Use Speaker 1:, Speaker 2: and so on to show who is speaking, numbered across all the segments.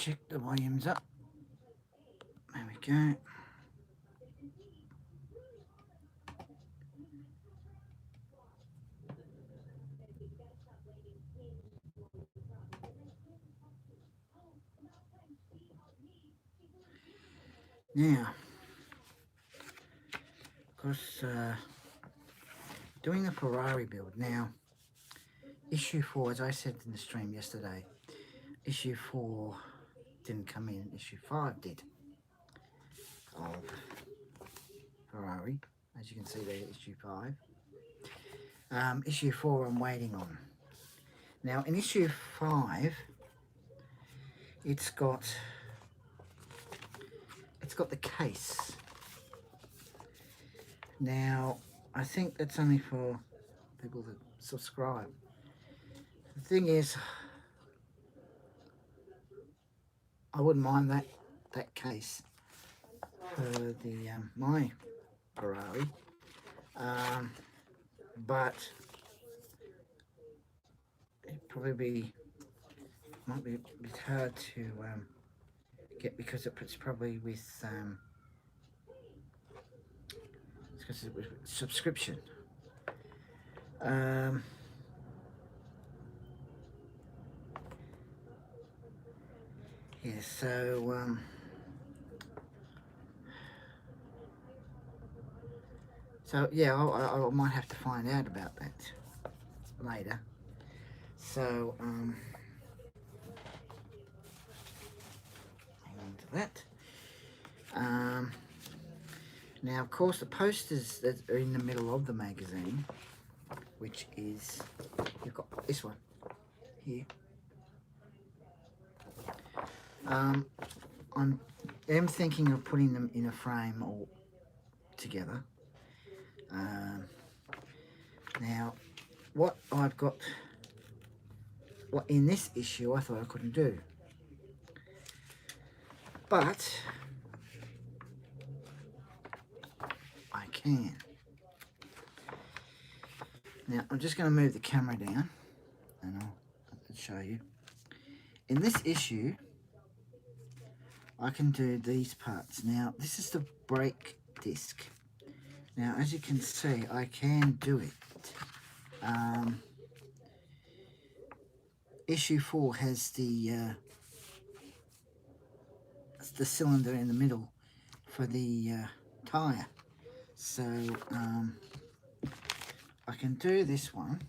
Speaker 1: check the volumes up. There we go. Now, of course, doing the Ferrari build. Now, issue 4, as I said in the stream yesterday, issue 4 didn't come in, issue 5 did, of Ferrari. As you can see there, issue 5. Issue 4 I'm waiting on. Now, in issue 5, it's got the case. Now, I think that's only for people that subscribe. The thing is, I wouldn't mind that case for the my Ferrari, but it probably might be a bit hard to get, because it's probably with because it was subscription. Yeah, so yeah, I might have to find out about that later. So hang on to that. Now, of course, the posters that are in the middle of the magazine, which is, you've got this one here. I am thinking of putting them in a frame all together. Now, what I've got, what in this issue I thought I couldn't do, but I can. Now, I'm just going to move the camera down and I'll show you. In this issue, I can do these parts. Now, this is the brake disc. Now, as you can see, I can do it. Issue 4 has the cylinder in the middle for the tyre. So, I can do this one.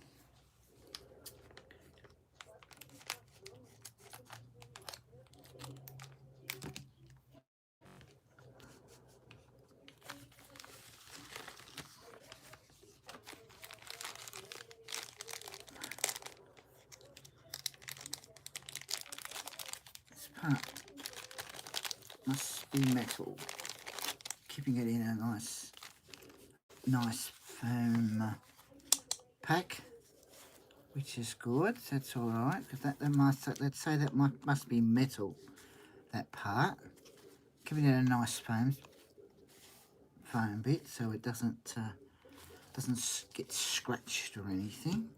Speaker 1: This part must be metal, keeping it in a nice firm pack, which is good. That's all right, because that must, let's say that must be metal, that part. Keeping it in a nice foam bit, so it doesn't get scratched or anything.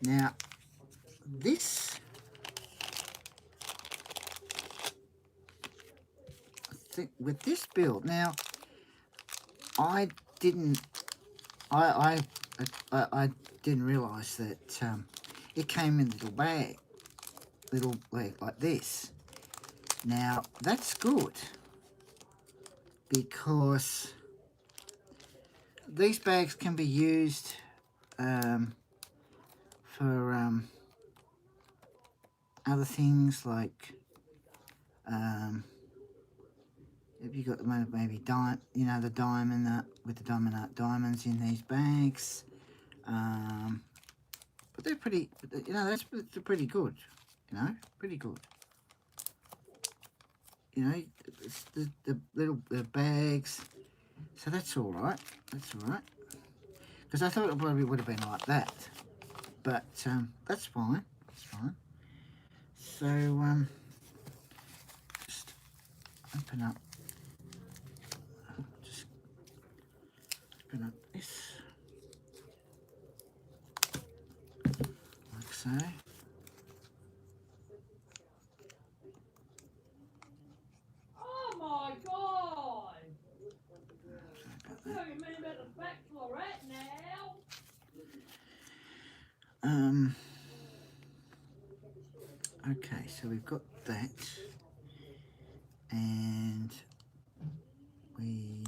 Speaker 1: Now, this, I think with this build, now I didn't realise that it came in a little bag like this. Now that's good, because these bags can be used for other things, like if you got maybe the diamond with the diamonds in these bags, but they're pretty, they're pretty good, pretty good. It's the little bags, so that's all right. That's all right, because I thought it probably would have been like that, but that's fine. That's fine. So just open up. Just open up this like so.
Speaker 2: Oh my God! What do you mean about the bachelorette now?
Speaker 1: Okay, so we've got that, and we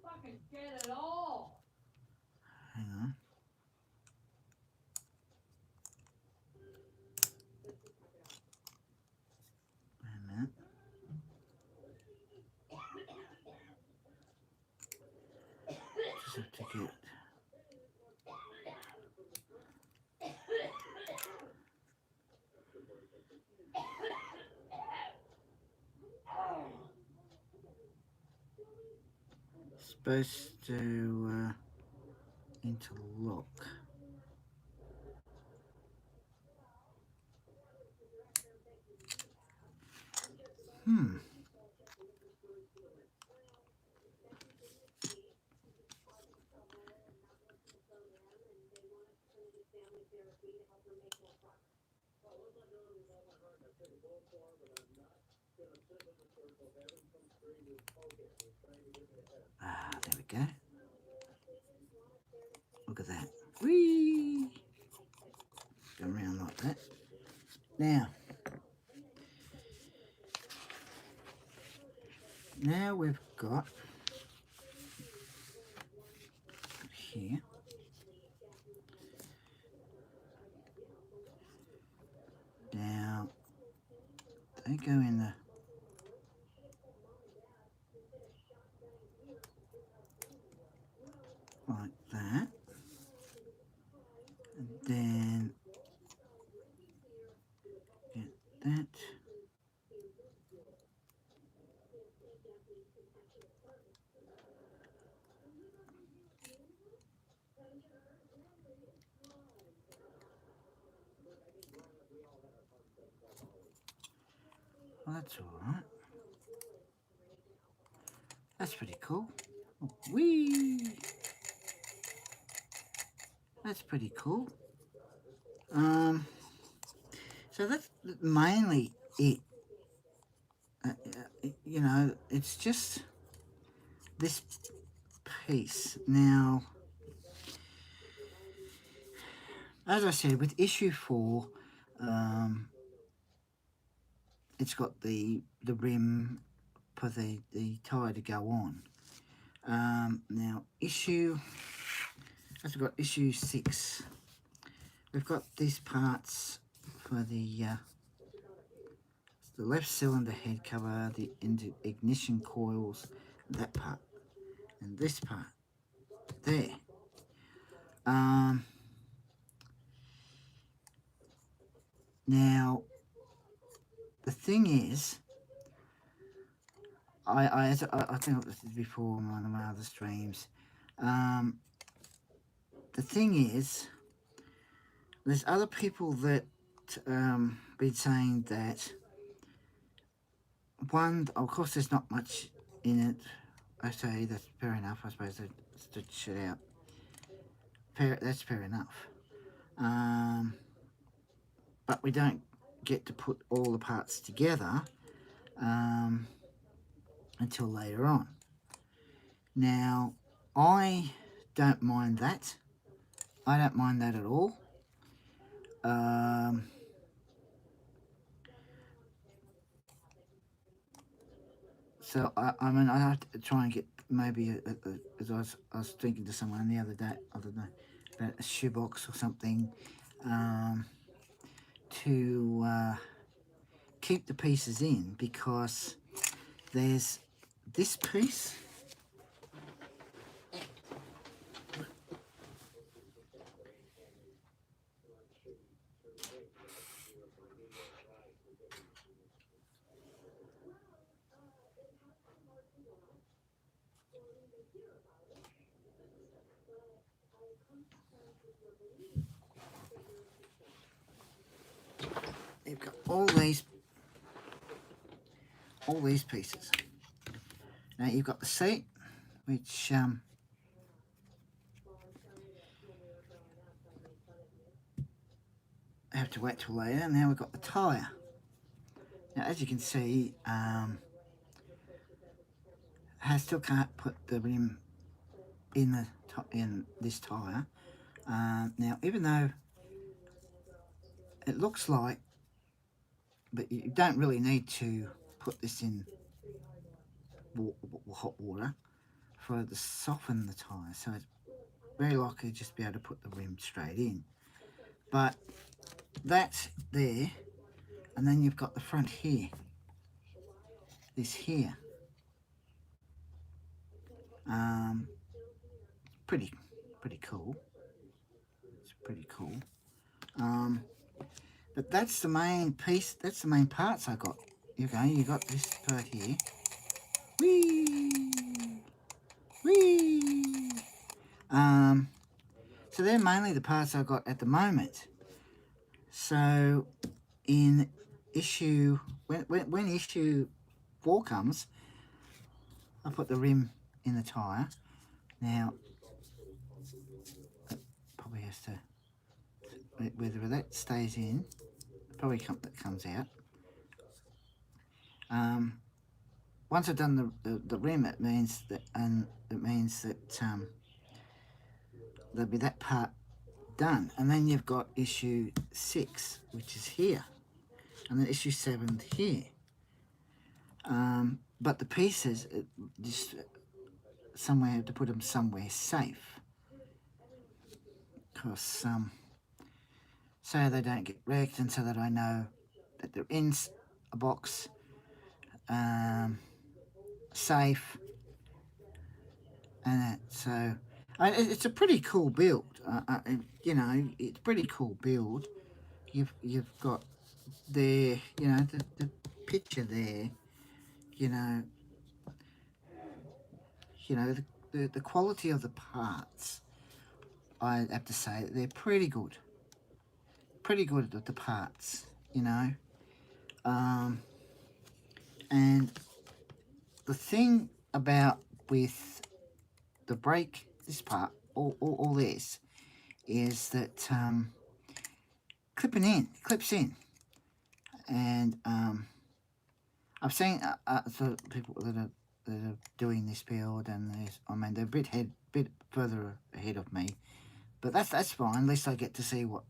Speaker 2: Fucking get it all!
Speaker 1: hang on. Wait a minute. Just have to get. Supposed to interlock. Ah, there we go. Look at that. Whee! Go around like that. Now we've got here. Now they go in the like that, and then get that. Well, that's all right. That's pretty cool. Whee! That's pretty cool. So that's mainly it. You know, it's just this piece. Now, as I said, with issue 4, it's got the rim for the tyre to go on. Now, as we've got issue 6, we've got these parts for the left cylinder head cover, the ignition coils, that part, and this part there. Now, the thing is, I think I've said before on one of my other streams. The thing is, there's other people that been saying that one, of course, there's not much in it. I say that's fair enough. I suppose they stood shit out. That's fair enough. But we don't get to put all the parts together until later on. Now, I don't mind that. I don't mind that at all. So I mean, I have to try and get maybe as I was thinking to someone the other day, I don't know, about a shoebox or something, to keep the pieces in, because there's this piece. You've got all these pieces. Now you've got the seat, which have to wait till later. Now we've got the tyre. Now, as you can see, I still can't put the rim in this tyre. Now, even though it looks like, but you don't really need to put this in hot water for it to soften the tyre, so it's very likely to just be able to put the rim straight in. But that's there, and then you've got the front here, this here. Pretty cool. It's pretty cool. But that's the main piece. That's the main parts I got. You got this part here. Whee! Whee! So they're mainly the parts I got at the moment. So in issue when issue 4 comes, I put the rim in the tyre. Now it probably has to, whether that stays in, probably that comes out. Once I've done the rim, it means that there'll be that part done, and then you've got issue 6, which is here, and then issue 7 here. But the pieces, just somewhere to put them somewhere safe, because so they don't get wrecked, and so that I know that they're in a box, safe, and that. So it's a pretty cool build. You know, it's a pretty cool build. You've got there, you know, the picture there. You know, the quality of the parts, I have to say, they're pretty good. Pretty good at the parts, you know. And the thing about with the brake, this part, all this, is that clips in. And I've seen so people that are doing this build, and they're a bit further ahead of me, but that's fine. At least I get to see what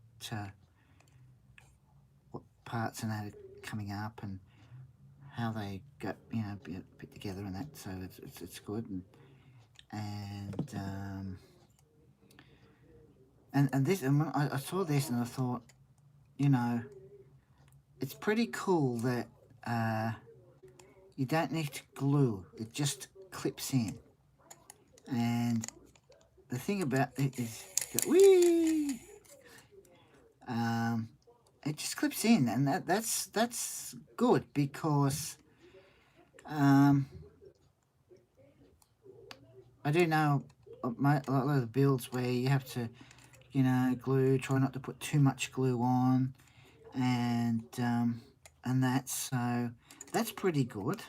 Speaker 1: parts and that are coming up and how they got, you know, put together and that. So it's good. And this, and when I saw this, and I thought, you know, it's pretty cool that you don't need to glue, it just clips in. And the thing about it is, whee! It just clips in, and that's good, because I do know a lot of the builds where you have to, you know, try not to put too much glue on, and so that's pretty good.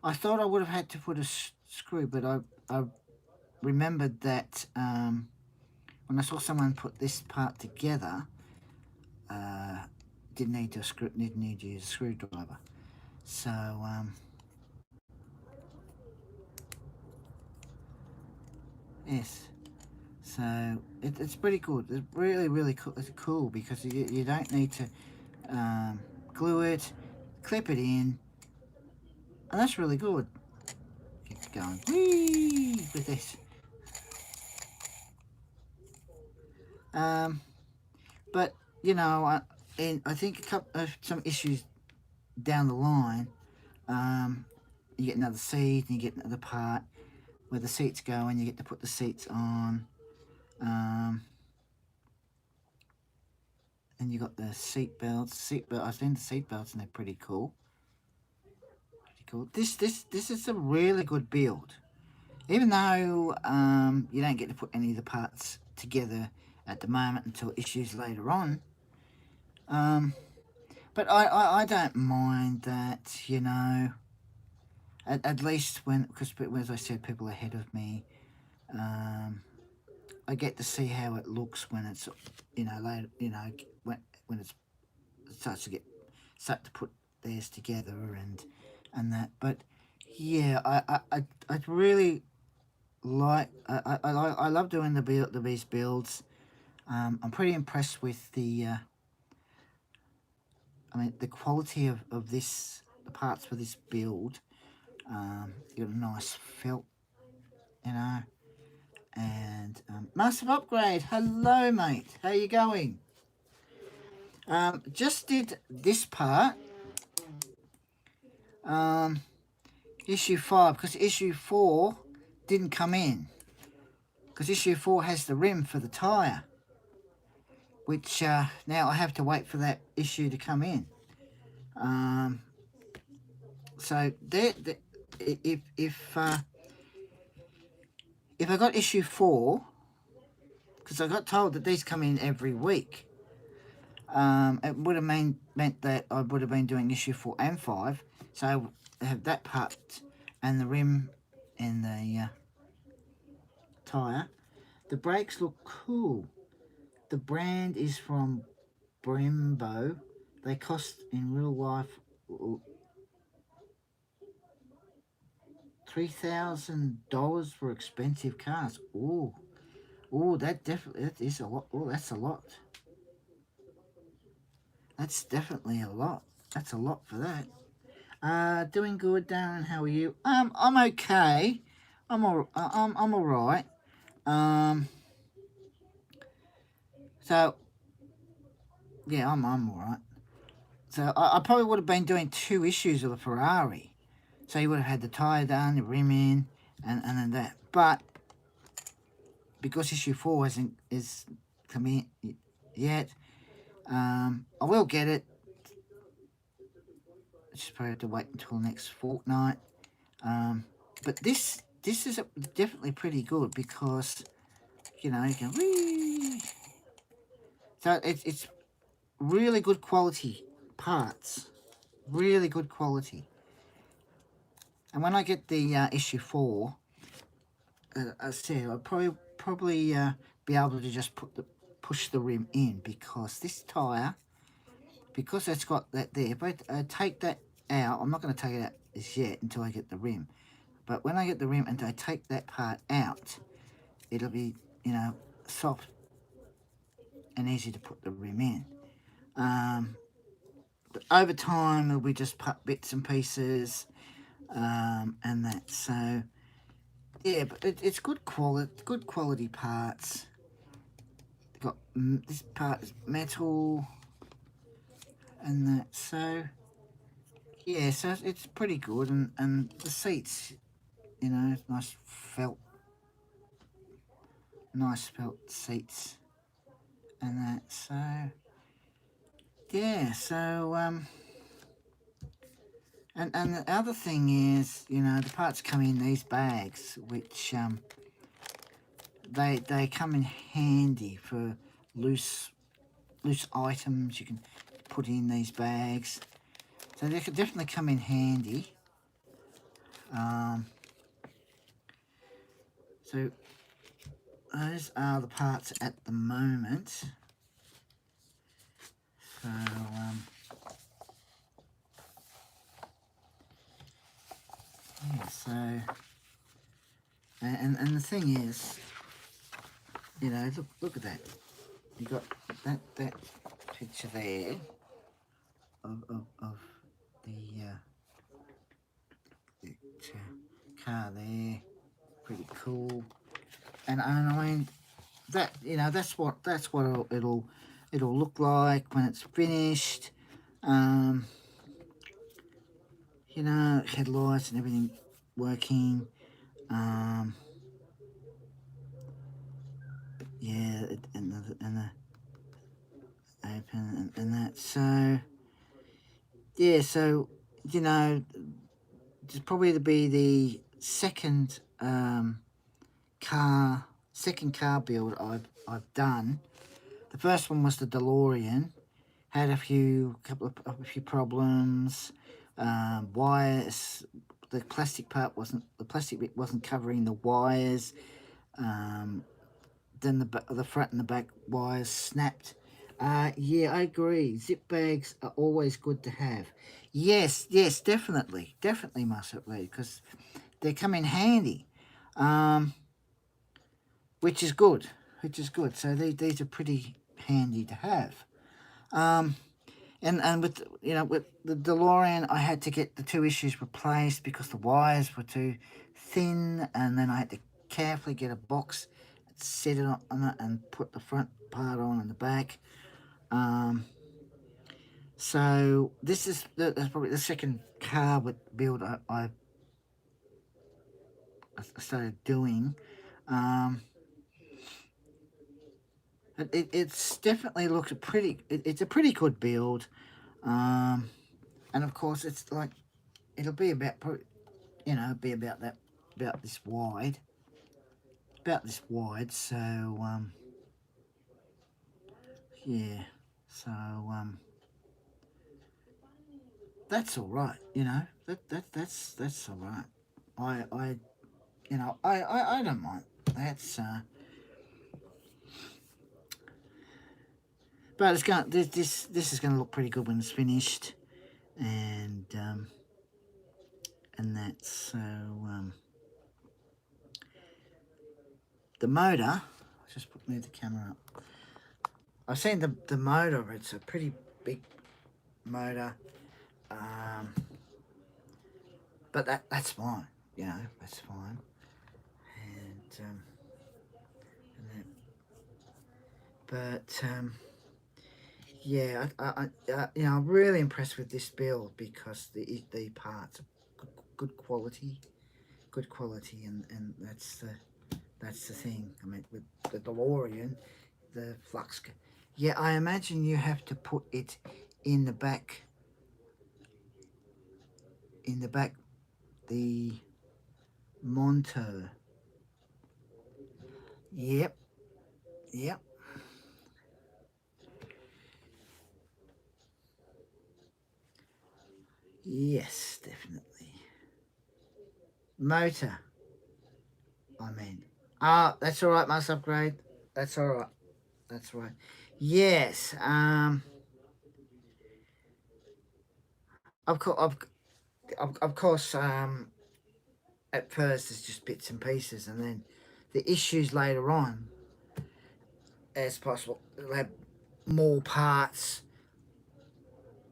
Speaker 1: I thought I would have had to put a screw, but I remembered that when I saw someone put this part together, didn't need to use a screwdriver. So yes, so it's pretty good. It's really cool. It's cool because you don't need to glue it, clip it in, and that's really good. Keep going, whee, with this. But you know, I think some issues down the line, you get another seat and you get another part where the seats go, and you get to put the seats on. And you got the seat belts. I've seen the seat belts, and they're pretty cool. This is a really good build, even though you don't get to put any of the parts together at the moment until issues later on. But I don't mind that, you know. At least because as I said, people ahead of me, I get to see how it looks when it's, you know, later, you know, when it starts to put theirs together and that. But yeah, I really like I love doing these builds. I'm pretty impressed with the the quality of the parts for this build. Got a nice felt, you know. And Massive Upgrade, hello mate, how you going? Just did this part, issue 5, because issue 4 didn't come in. Because issue 4 has the rim for the tyre, which now I have to wait for that issue to come in. So if I got issue 4, because I got told that these come in every week, it would have meant that I would have been doing issue 4 and 5. So I have that part and the rim and the tyre. The brakes look cool. The brand is from Brembo. They cost in real life $3,000 for expensive cars. Ooh, that is a lot. Oh, that's a lot. That's definitely a lot. That's a lot for that. Doing good, Darren. How are you? I'm okay. I'm all right. So yeah, I'm all right. So I probably would have been doing 2 issues of the Ferrari. So you would have had the tyre done, the rim in, and then that. But because issue 4 is come in yet, I will get it. Just probably have to wait until next fortnight. But this is definitely pretty good because, you know, you can whee. So it's really good quality parts, really good quality. And when I get the issue 4, I said I'll probably be able to just push the rim in, because this tyre, because it's got that there. If I take that out, I'm not going to take it out as yet until I get the rim. But when I get the rim and I take that part out, it'll be, you know, soft and easy to put the rim in. But over time, it'll be just bits and pieces and that. So yeah, but it's good quality parts. Got this part is metal and that. So yeah, so it's pretty good, and the seats, you know, nice felt seats and that. So yeah, so and the other thing is, you know, the parts come in these bags, which they come in handy for loose items you can put in these bags. So they could definitely come in handy. So those are the parts at the moment. So yeah, so and the thing is, you know, look at that. You got that picture there of the car there, pretty cool. And I mean that, you know, that's what it'll look like when it's finished. You know, headlights and everything working. Yeah, and the open and that. So yeah, so you know, it's probably to be the second car build I've done. The first one was the DeLorean. Had a few problems. Wires, the plastic bit wasn't covering the wires. Then the front and the back wires snapped Yeah, I agree. Zip bags are always good to have. Yes, definitely must read because they come in handy, um, which is good, So these are pretty handy to have. Um, and with with the DeLorean, I had to get the two issues replaced because the wires were too thin, and then I had to carefully get a box, set it on it, and put the front part on and the back. Um, so this is that's probably the second car with build I started doing. Um, it's definitely looks it's a pretty good build. Um, and of course it's like it'll be about be about this wide, So yeah, so that's all right. That's all right. I I don't mind. That's but it's going this is going to look pretty good when it's finished, and that's so the motor. I'll just move the camera up. I've seen the motor. It's a pretty big motor, but that's fine. That's fine. And but yeah, I'm really impressed with this build because the parts are good quality, and that's the thing. I mean, with the DeLorean, the flux. Yeah, I imagine you have to put it in the back. In the back, the Monto. Yep, yep. Yes, definitely. Motor. I mean, that's all right. Must upgrade. That's all right. That's right. Yes. Of course. Of course. At first, it's just bits and pieces, and then the issues later on, as possible, they'll have more parts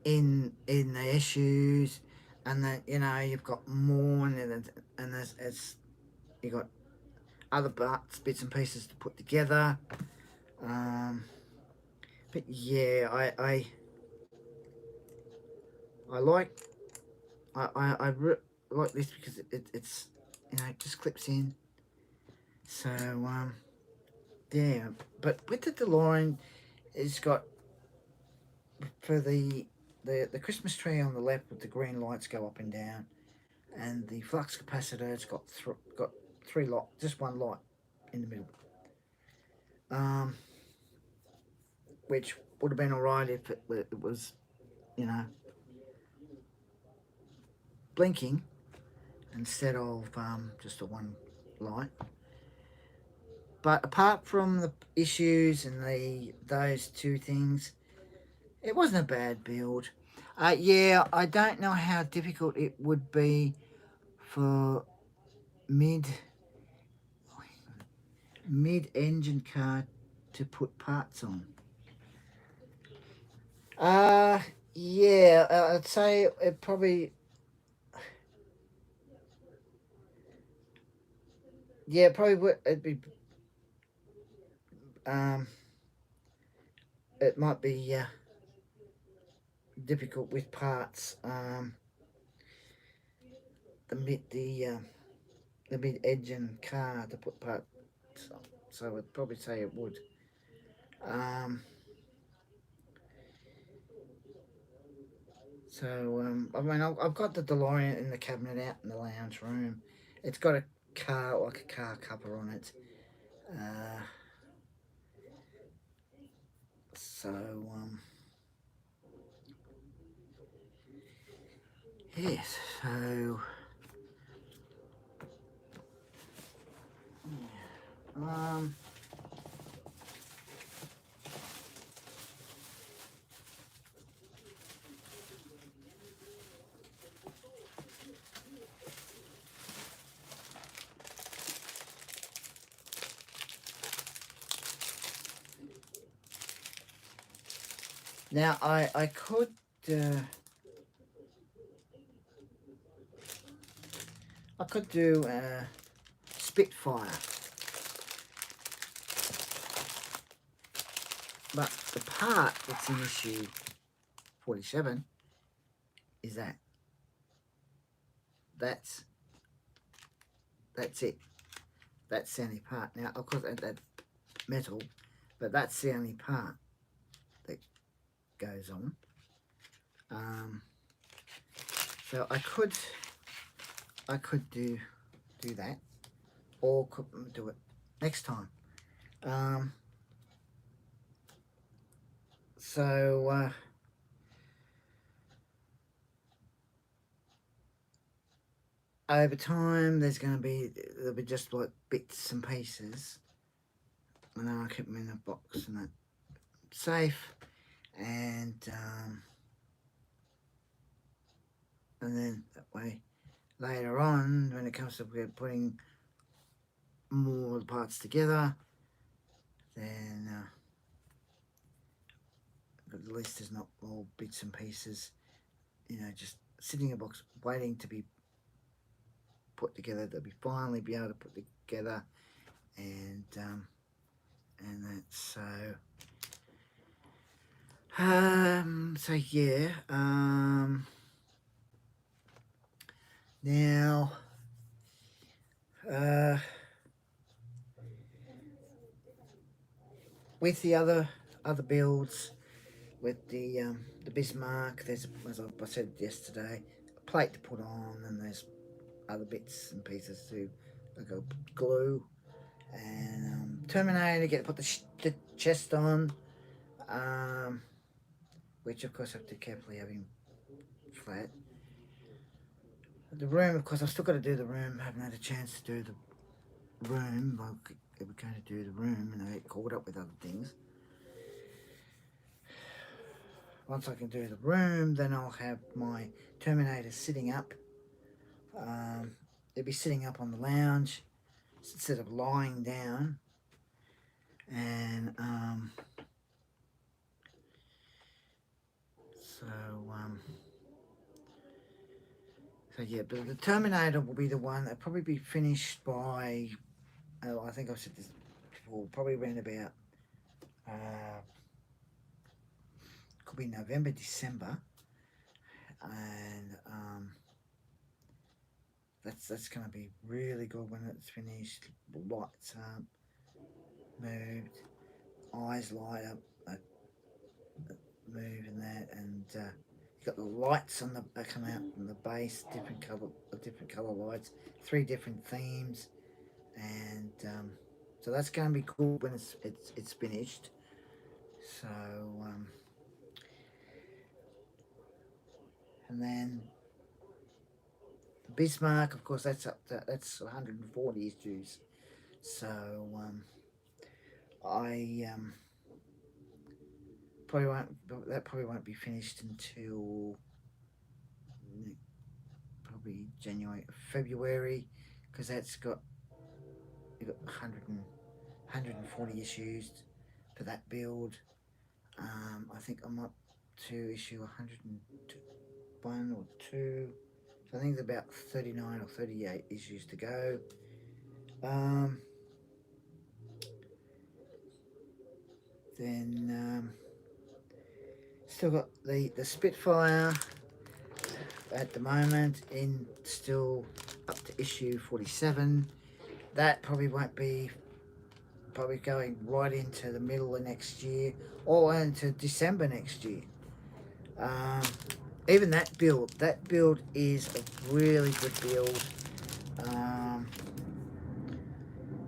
Speaker 1: in the issues, and then you've got more, and there's it's you got other parts, bits and pieces to put together. Um, but yeah, I like like this because it's it just clips in. So yeah, but with the DeLorean, it's got for the Christmas tree on the left with the green lights go up and down, and the flux capacitor it's got three light, just one light in the middle. Um, which would have been alright if it was you know blinking instead of just a one light. But apart from the issues and those two things, it wasn't a bad build. Yeah, I don't know how difficult it would be for mid mid-engine car to put parts on. Uh yeah, I'd say it probably probably would it'd be um it might be difficult with parts the the mid-engine car to put parts on. So I'd probably say it would. Um So, I mean, I've got the DeLorean in the cabinet out in the lounge room. It's got a car cover on it. Uh, so, yes. So, um, Now I could do Spitfire, but the part that's in issue 47 is that's it. That's the only part. Now, of course, that's metal, but that's the only part that goes on. So I could do that, or could do it next time. So over time, there'll be just like bits and pieces, and then I keep them in a box and that safe, and then that way later on, when it comes to putting more of the parts together, then at least there's not all bits and pieces, just sitting in a box waiting to be put together. They'll be finally be able to put together, and that's so yeah. Now with the other builds, with the Bismarck, there's, as I said yesterday, a plate to put on, and there's other bits and pieces to like a glue, and Terminator, get to put the chest on, which of course I have to carefully have him flat. The room, of course, I've still got to do the room. I haven't had a chance to do the room. We're going to do the room, and I get caught up with other things. Once I can do the room, then I'll have my Terminator sitting up. It'll be sitting up on the lounge instead of lying down. And so yeah, but the Terminator will be the one that'll probably be finished by, I think I've said this before, probably around about could be November, December, and that's going to be really good when it's finished. Lights up, moved, eyes light up, move and that, and you've got the lights on that come out from the base, different color lights, 3 different themes, and so that's going to be cool when it's finished. So and then the Bismarck, of course, that's 140 issues. So I probably won't be finished until probably January, February, because you've got 140 issues for that build. I think I'm up to issue 101 or 2. So I think there's about 39 or 38 issues to go. Then still got the Spitfire at the moment still up to issue 47. That probably won't be going right into the middle of next year or into December next year. Even that build is a really good build.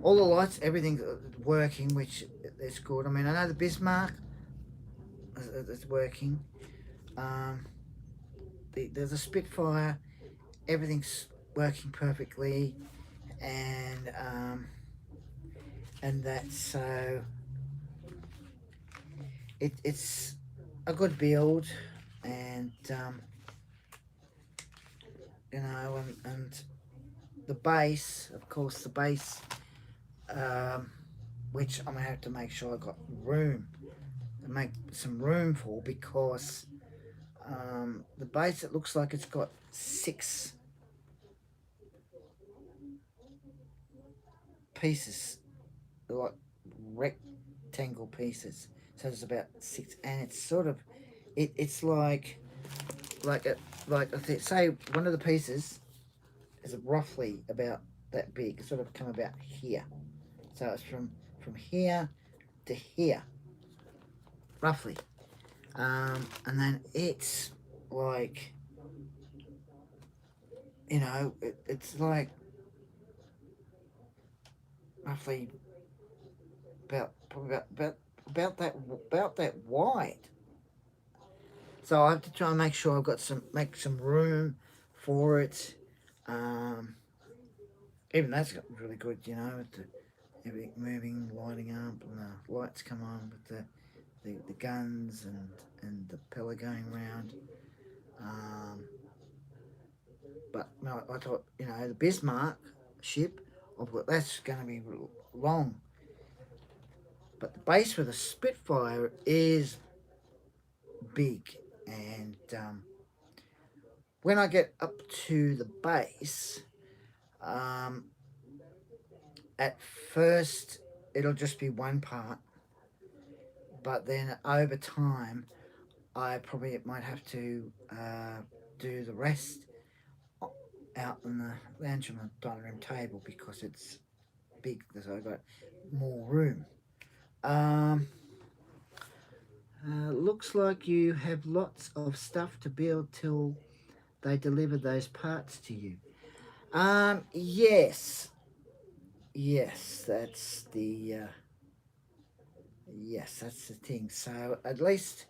Speaker 1: All the lights, everything's working, which is good. I mean, I know the Bismarck is working. There's a Spitfire, everything's working perfectly, and that's so it's a good build, and and the base, of course, which I'm gonna have to make sure I got room. make some room for, because the base, it looks like it's got 6 pieces, like rectangle pieces. So there's about 6, and it's sort of, it's like a, say one of the pieces is roughly about that big. It's sort of come about here. So it's from here to here, roughly. And then it's like, it's like roughly about that wide. So I have to try and make sure I've got make some room for it. Um, Even that's got really good, with everything moving, lighting up, and the lights come on with the guns and the pillar going round. But no, I thought, the Bismarck ship, I thought that's going to be long. But the base for the Spitfire is big, and when I get up to the base, um, at first it'll just be one part, but then over time I probably might have to do the rest out in the lounge on the dining room table, because it's big, so I've got more room. Looks like you have lots of stuff to build till they deliver those parts to you. Yes. Yes, that's the thing. So at least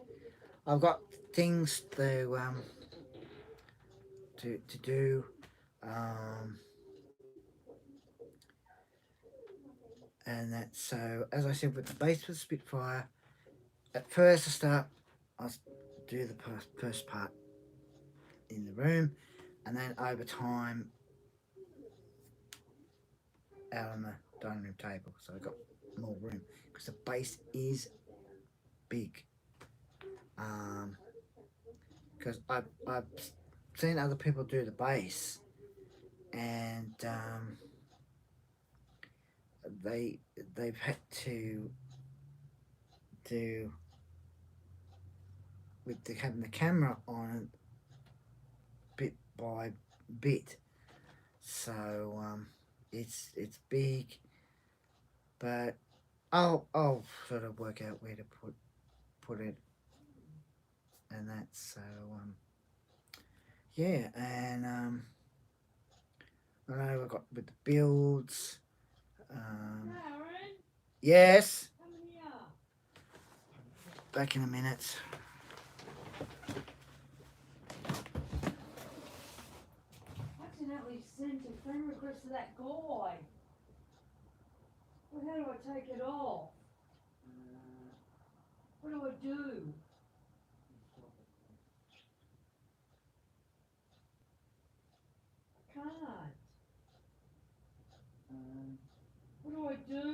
Speaker 1: I've got things to do. Um, and that, so as I said, with the base for the Spitfire, at first I'll do the first part in the room, and then over time out on the dining room table, so I've got more room, because the base is big. Because I've seen other people do the base, and they've had to do with having the camera on bit by bit. So it's big, but I'll sort of work out where to put it, and that. So yeah, and I know I've got with the builds.
Speaker 2: Karen,
Speaker 1: Yes,
Speaker 2: come here.
Speaker 1: back in a minute.
Speaker 2: I accidentally sent a friend request to that guy. Well, how do I take it off? What do I do? I can't. What do I do?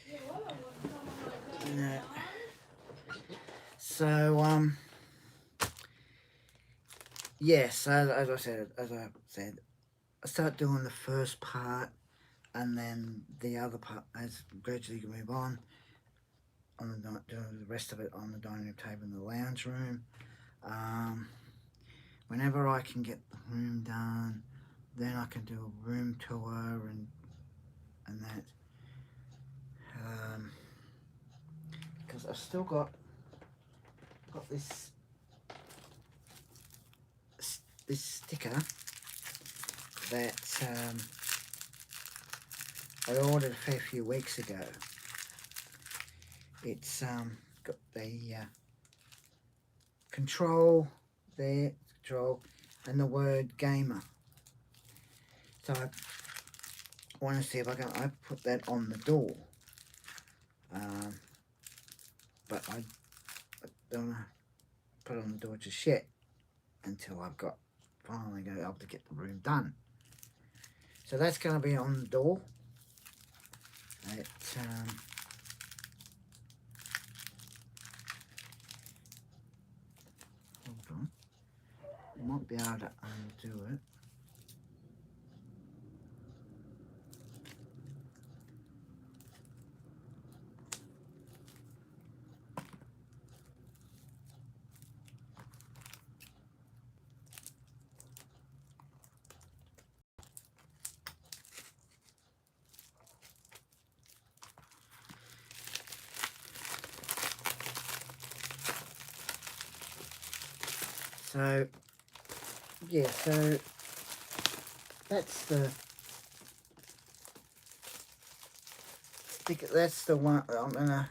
Speaker 2: Yeah, well, I want someone like that.
Speaker 1: No.
Speaker 2: Son.
Speaker 1: So yes, as I said, I start doing the first part, and then the other part as gradually move on doing the rest of it on the dining room table in the lounge room. Whenever I can get the room done, then I can do a room tour and that. Because I've still got this sticker that I ordered a fair few weeks ago. It's got the control there, control, and the word gamer. So I want to see if I put that on the door. But I don't want to put it on the door just yet until I've got finally go able to get the room done. So that's going to be on the door. Hold on. I might be able to undo it. So, yeah, so that's the sticker. That's the one I'm gonna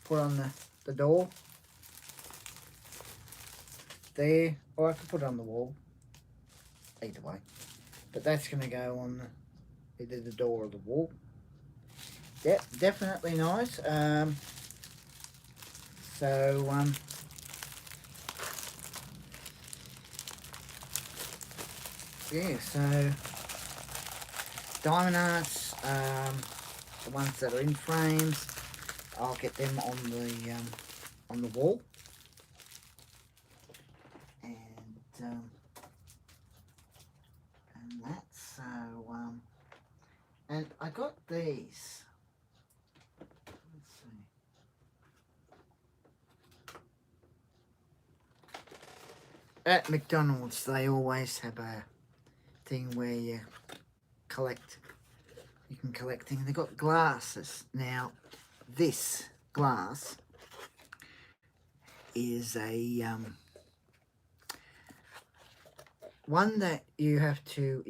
Speaker 1: put on the door there, or I could put it on the wall. Either way, but that's gonna go on either the door or the wall. Yep, definitely nice. Yeah, so diamond arts, the ones that are in frames, I'll get them on the wall, and that's so and I got these. Let's see. At McDonald's, they always have a thing where you can collect things. They've got glasses. Now, this glass is a one that you have to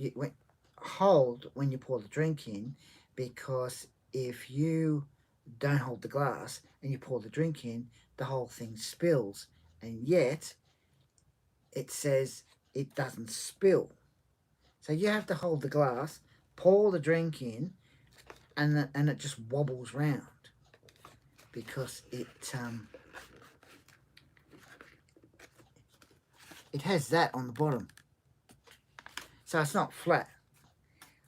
Speaker 1: hold when you pour the drink in, because if you don't hold the glass and you pour the drink in, the whole thing spills, and yet it says it doesn't spill. So you have to hold the glass, pour the drink in, and it just wobbles round, because it has that on the bottom, so it's not flat.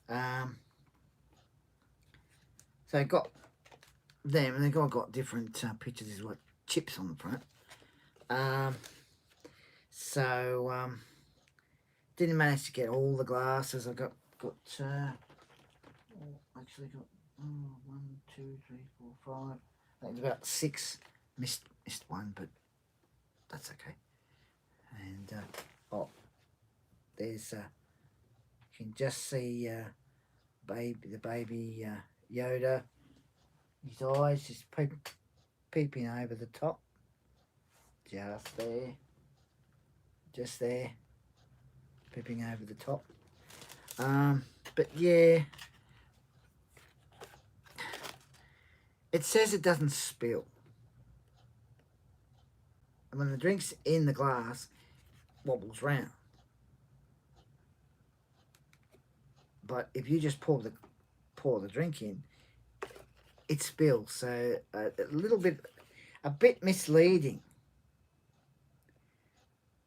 Speaker 1: So I got them, and they've all got different pictures. There's what chips on the front. Didn't manage to get all the glasses. I got actually got 1, 2, 3, 4, 5. I think it's about 6. Missed one, but that's okay. And there's you can just see the baby Yoda. His eyes just peeping over the top, just there, peeping over the top. But yeah, it says it doesn't spill. And when the drink's in the glass, it wobbles round. But if you just pour the drink in, it spills. So a bit misleading.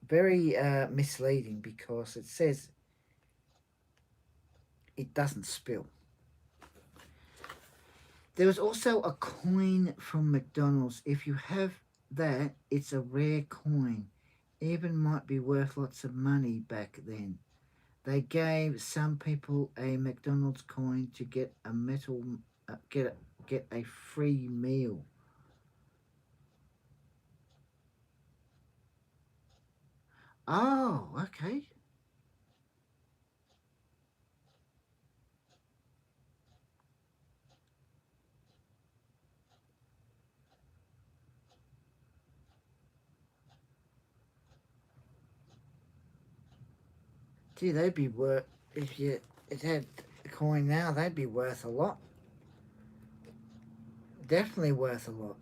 Speaker 1: Very misleading, because it says it doesn't spill. There was also a coin from McDonald's. If you have that, it's a rare coin. Even might be worth lots of money back then. They gave some people a McDonald's coin to get get a free meal. Oh, okay. Gee, they'd be worth, if it had a coin now, they'd be worth a lot. Definitely worth a lot.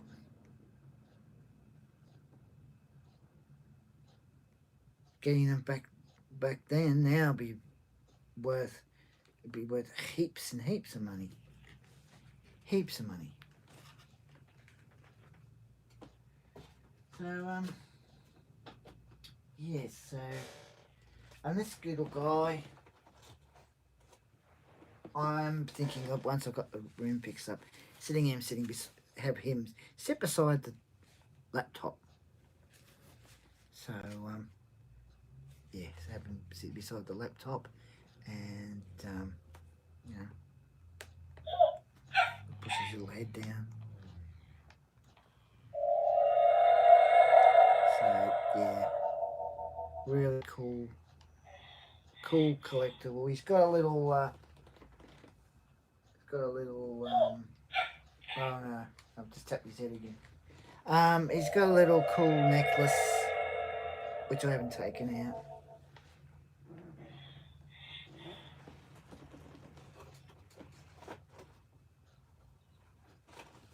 Speaker 1: getting them back then. Now it'd be worth heaps and heaps of money. Heaps of money. So yes, so and this little guy, I'm thinking of once I've got the room fixed up, have him sit beside the laptop. So yes, have him sit beside the laptop, and you know, push his little head down. So yeah, really cool collectible. He's got a little oh no, I've just tapped his head again. He's got a little cool necklace which I haven't taken out.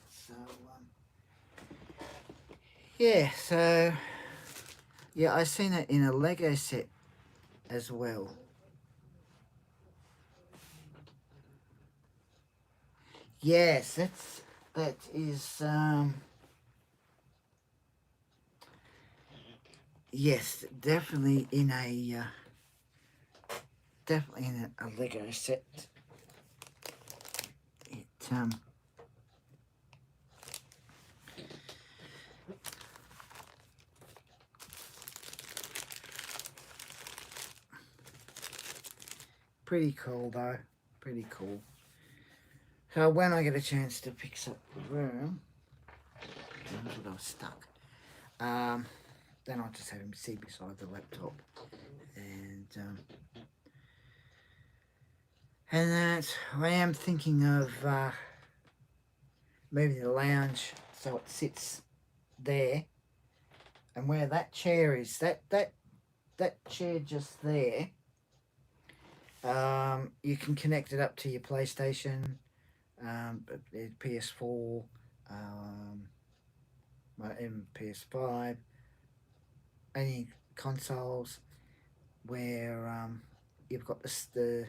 Speaker 1: So yeah, so yeah, I seen it in a Lego set as well. Yes, that is yes, definitely in a Lego set. It pretty cool though, pretty cool. So when I get a chance to fix up the room, I was stuck. Then I'll just have him sit beside the laptop, and that I am thinking of moving the lounge so it sits there, and where that chair is, that chair just there, you can connect it up to your PlayStation, PS4, my PS5, any consoles where you've got the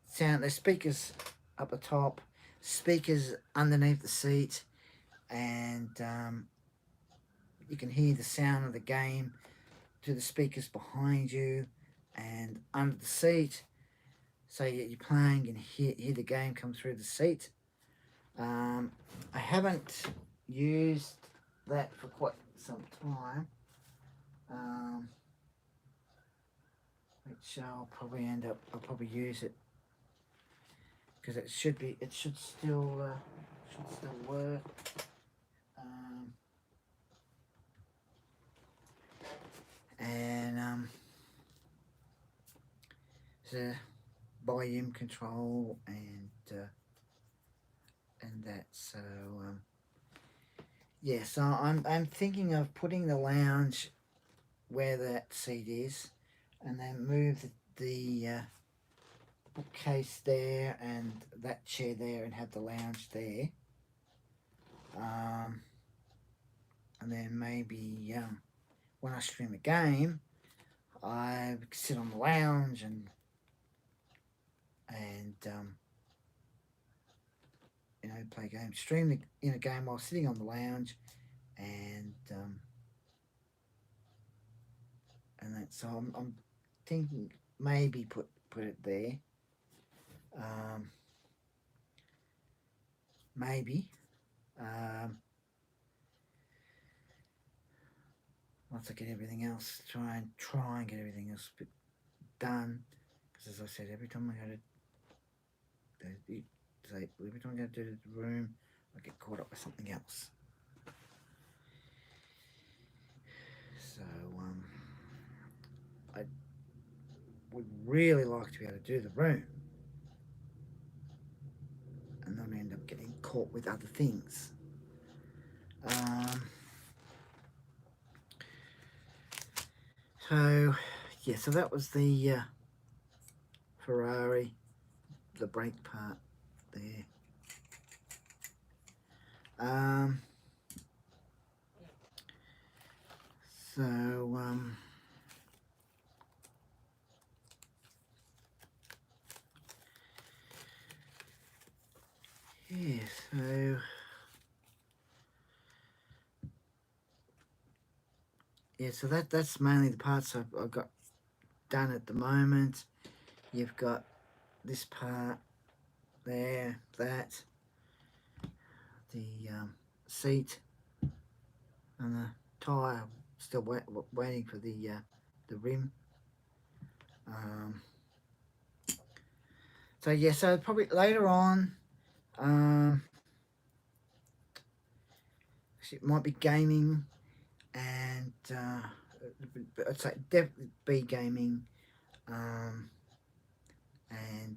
Speaker 1: sound, the speakers up the top, speakers underneath the seat, and you can hear the sound of the game to the speakers behind you and under the seat. So you're playing and hear the game come through the seat. I haven't used that for quite some time, which I'll probably use it because it should still work. And the volume control and that. So yeah, so I'm thinking of putting the lounge where that seat is, and then move the bookcase there and that chair there, and have the lounge there. And then maybe when I stream a game, I sit on the lounge and play games, stream in a game while sitting on the lounge, and that. So I'm thinking maybe put it there. Maybe. Once I get everything else, try and get everything else done. Because as I said, every time I go to the room, I get caught up with something else. So I would really like to be able to do the room and not end up getting caught with other things. So yeah, so that was the Ferrari, the brake part there. So Yeah, so yeah, so that's mainly the parts I've got done at the moment. You've got this part there, that, the seat and the tyre. Still waiting for the rim. Um, so yeah, so probably later on, um, it might be gaming, and I'd say definitely be gaming, um, and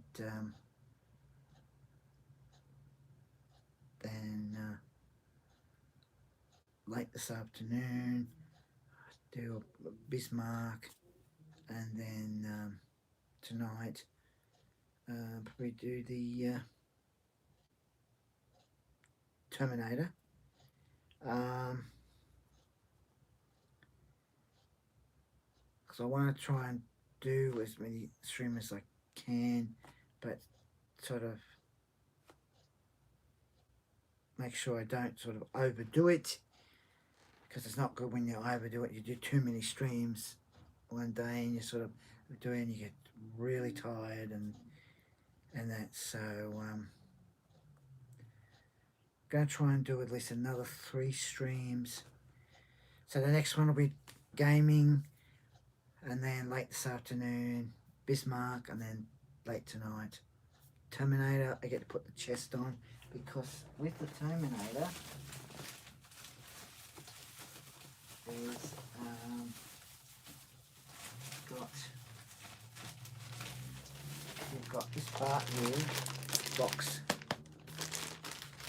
Speaker 1: then late this afternoon do a Bismarck, and then tonight probably do the Terminator. Um, because I want to try and do as many streams as I can, but sort of make sure I don't sort of overdo it, because it's not good when you overdo it. You do too many streams one day and you sort of do it and you get really tired and that. So going to try and do at least another 3 streams. So the next one will be gaming, and then late this afternoon Bismarck, and then late tonight Terminator. I get to put the chest on, because with the Terminator is you've got this part here, box,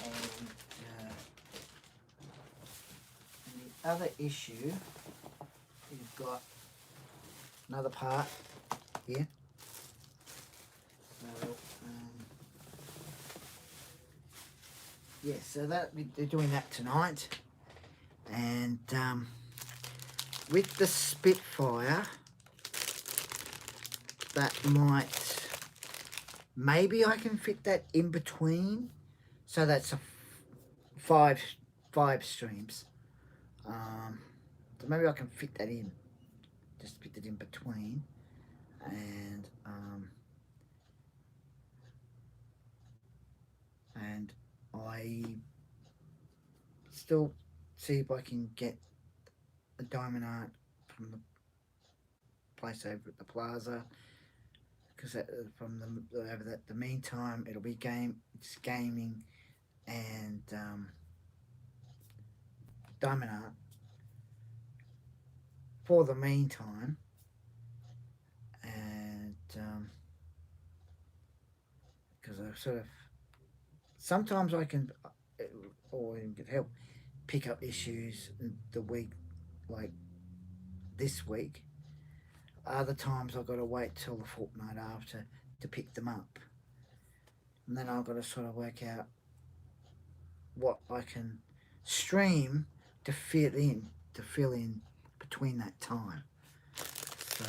Speaker 1: and the other issue, you've got another part here. So yeah, so they're doing that tonight, and with the Spitfire, that maybe I can fit that in between, so that's a five streams. So maybe I can fit that in, just fit it in between, and I still see if I can get a diamond art from the place over at the plaza, because from the meantime it'll be just gaming and diamond art for the meantime, and because I sort of sometimes I can, or even get help, pick up issues the week, like this week. Other times I've got to wait till the fortnight after to pick them up, and then I've got to sort of work out what I can stream to fill in between that time. So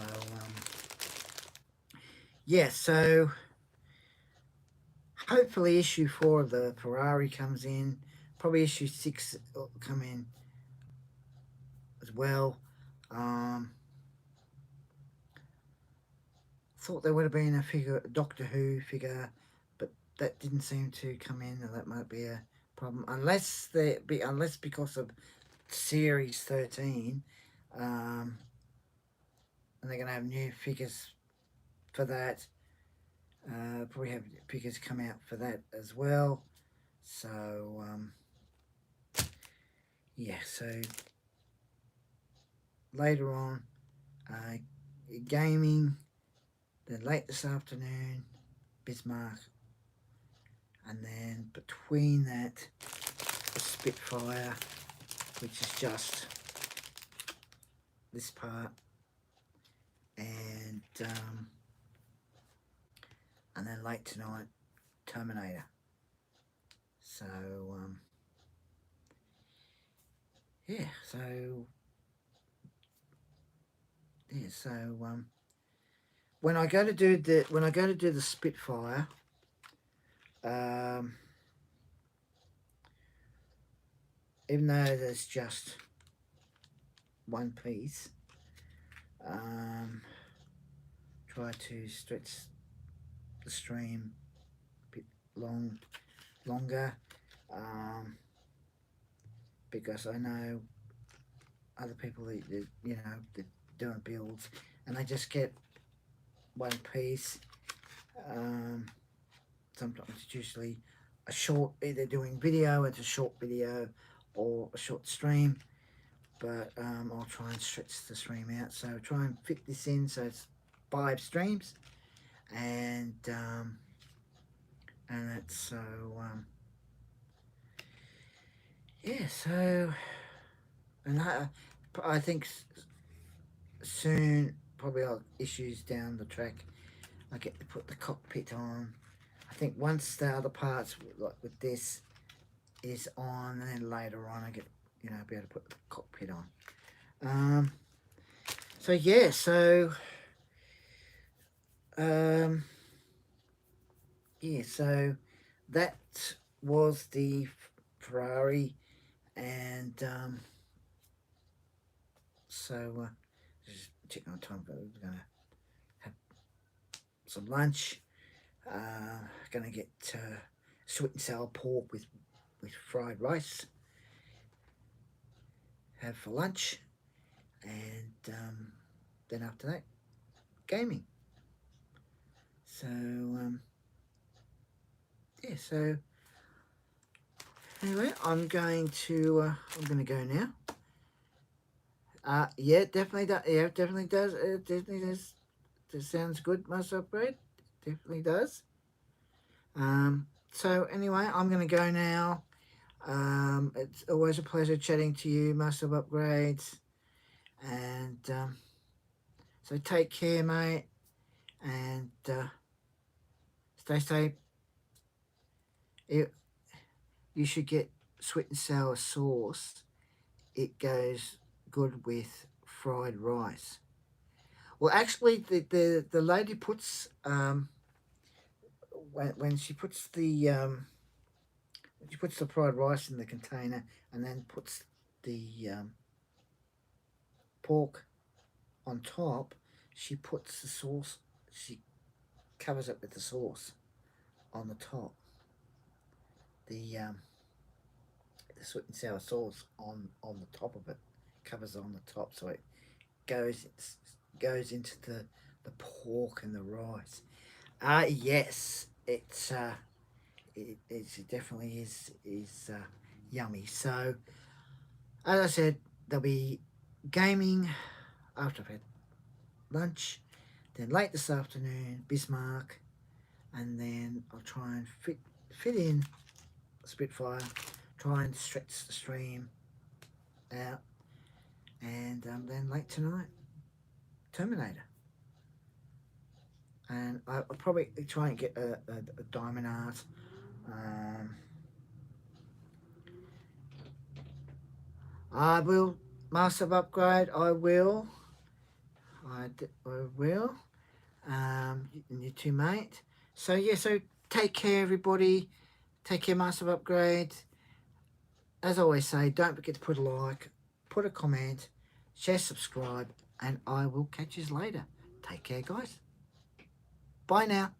Speaker 1: yeah, so hopefully issue 4 of the Ferrari comes in. Probably issue 6 will come in as well. Thought there would have been a Doctor Who figure, but that didn't seem to come in, and that might be a problem, unless because of Series 13, and they're going to have new figures for that. Probably have figures come out for that as well. So yeah, so later on, gaming, then late this afternoon Bismarck, and then between that the Spitfire, which is just this part, and then late tonight Terminator. So yeah, so when I go to do the Spitfire, even though there's just one piece, try to stretch the stream a bit longer, because I know other people that you know that doing builds and they just get one piece. Sometimes it's usually a short, either doing video, it's a short video or a short stream, but I'll try and stretch the stream out, so try and fit this in so it's 5 streams, and that's so yeah, so, and I think soon, probably issues down the track, I get to put the cockpit on. I think once the other parts, like with this, is on, and then later on I get, be able to put the cockpit on. So yeah, so that was the Ferrari, and so just checking on time, but we're gonna have some lunch. Gonna get sweet and sour pork with fried rice, have for lunch, and then after that, gaming. So yeah, so anyway, I'm going to go now. Yeah, definitely does. Yeah, definitely does. It definitely does. That sounds good. Most upgrade definitely does. So anyway, I'm going to go now. It's always a pleasure chatting to you, Master of Upgrades, and so take care, mate, and stay safe. You should get sweet and sour sauce. It goes good with fried rice. Well, actually, the lady puts when she puts the fried rice in the container and then puts the pork on top. She puts the sauce. She covers it with the sauce on the top. The sweet and sour sauce on the top of it, covers on the top, so it goes into the pork and the rice. Yes, it definitely is yummy. So as I said, there'll be gaming after I've had lunch, then late this afternoon Bismarck, and then I'll try and fit in Spitfire, try and stretch the stream out, and then late tonight Terminator. And I'll probably try and get a diamond art. I will, Master of Upgrade. I will. I will. And you too, mate. So yeah. So take care, everybody. Take care, Master of Upgrade. As I always say, don't forget to put a like, put a comment, share, subscribe, and I will catch you later. Take care, guys. Bye now.